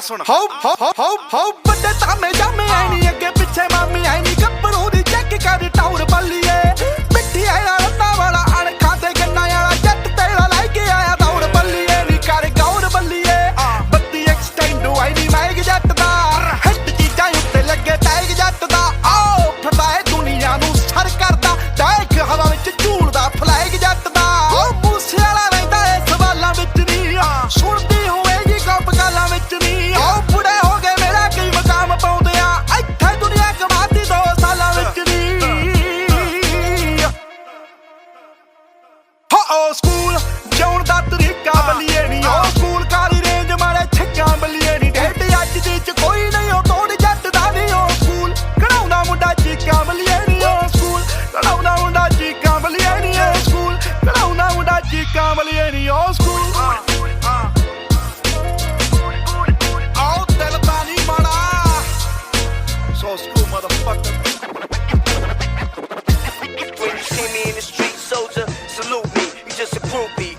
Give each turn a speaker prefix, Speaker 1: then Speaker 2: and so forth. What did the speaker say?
Speaker 1: ਸੁਣ
Speaker 2: ਹੋ ਵੱਡੇ ਤਾਮੇ ਜਾਮੇ ਆਈ ਨੀ ਅੱਗੇ ਪਿੱਛੇ ਮਾਮੀ ਆਈ ਨੀ ਗੱਭਰੂ ਦੀ ਚੈੱਕ ਕਰ ਟਾਉਰ ਬੱਲੀਏ ਮਿੱਠੀ ਆਇਆ ਰੱਤਾ ਵਾਲਾ ਅਣਖਾਂ ਤੇ ਗੰਨਾ ਵਾਲਾ ਜੱਟ ਤੇਰਾ ਲੈ ਕੇ ਆਇਆ ਦੌੜ ਬੱਲੀਏ ਨੀ ਕਰ ਗੌਰ ਬੱਲੀਏ ਬੱਤੀ ਐਕਸਟੈਂਡ ਆਈ ਨੀ ਮੈਗ ਜੱਟ ਦਾ ਹਿੱਟ ਚੀਜ਼ਾਂ ਉੱਤੇ ਲੱਗੇ ਟੈਗ ਜੱਟ ਦਾ ਆਓ ਫਿਰਦਾ ਏ ਦੁਨੀਆ ਨੂੰ ਸਰ ਕਰਦਾ ਟੈਗ ਹਵਾ ਵਿੱਚ ਝੂਲਦਾ ਫਲੈਗ ਜੱਟ ਦਾ ਉਹ ਮੂਸੇ ਵਾਲਾ ਰਹਿੰਦਾ ਏ ਸਵਾਲਾਂ ਵਿੱਚ ਨੀ ਸੁਣਦੀ ਹੋਵੇਗੀ ਗੱਪ ਗਾਲਾਂ ਵਿੱਚ ਨੀ ਉਹ ਬੁੜੇ ਹੋ ਗਏ ਮੇਰਾ ਕੀ ਮਕਾਮ ਪਾਉਂਦੇ ਆ ਇੱਥੇ ਦੁਨੀਆ ਕਮਾਤੀ 2 ਸਾਲਾਂ ਵਿੱਚ ਨੀ ਹੋ ਸਕੂਲ ਜਾਣ ਦਾ ਤਰੀਕਾ ਬੱਲੀਏ ਨੀ ਉਹ ਸਕੂਲ ਕਾਲੀ ਰੇਂਜ ਮਾਰੇ ਛੱਕਾਂ ਬੱਲੀਏ ਨੀ ਢੇਡ ਅੱਜ ਦੀ ਚ ਕੋਈ ਨਹੀਂ ਉਹ ਤੋੜ ਜੱਟ ਦਾ ਨੀ ਉਹ ਸਕੂਲ ਕਢਾਉਂਦਾ ਮੁੰਡਾ ਚੀਕਾਂ ਬੱਲੀਏ ਨੀ ਉਹ ਸਕੂਲ ਕਢਾਉਂਦਾ ਮੁੰਡਾ ਚੀਕਾਂ ਬੱਲੀਏ ਨੀ ਉਹ ਸਕੂਲ ਕਢਾਉਂਦਾ ਮੁੰਡਾ ਚੀਕਾਂ ਬੱਲੀਏ ਨੀ ਉਹ ਸਕੂਲ ਆਓ ਦਿਲ ਤਾਂ ਨੀ ਮਾੜਾ so school motherfucker
Speaker 3: When you see me in the street, soldier, salute me. You just a groupie.